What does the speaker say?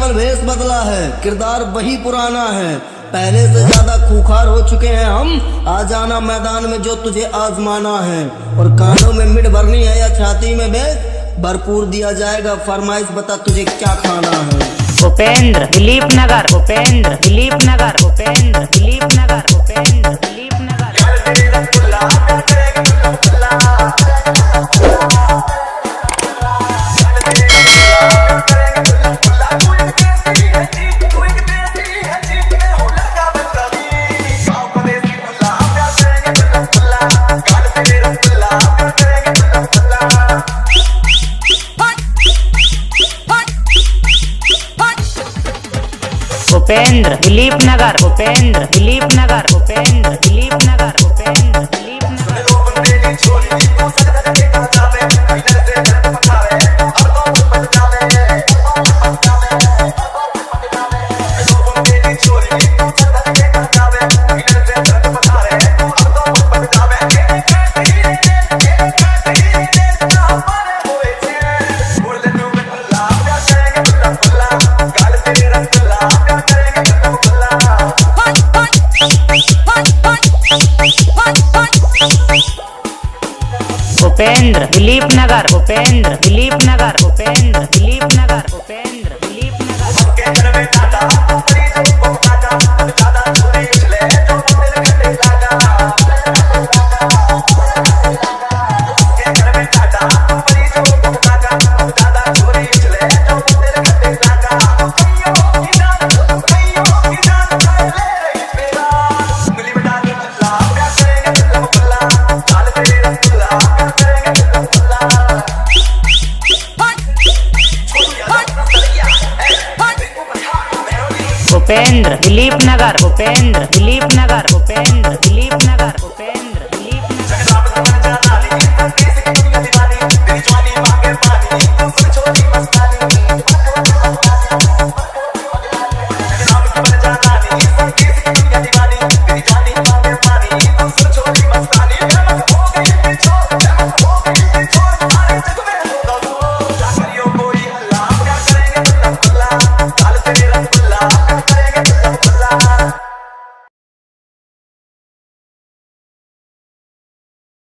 केवल भेष बदला है, किरदार वही पुराना है। पहले से ज्यादा खूंखार हो चुके हैं हम, आ जाना मैदान में जो तुझे आजमाना है। और कानों में मिड भरनी है या छाती में बेच, भरपूर दिया जाएगा, फरमाइश बता तुझे क्या खाना है। उपेंद्र दिलीप नगर, उपेंद्र दिलीप नगर, उपेंद्र दिलीप नगर, उपेंद्र दिलीप नगर। उपेंद्र दिलीप नगर, उपेंद्र दिलीप नगर, उपेंद्र दिलीप नगर, उपेंद्र दिलीप नगर। उपेंद्र दिलीप नगर, उपेंद्र दिलीप नगर, उपेंद्र दिलीप नगर, उपेंद्र दिलीप उपेंद्र दिलीप नगर, उपेंद्र दिलीप नगर, उपेंद्र दिलीप नगर।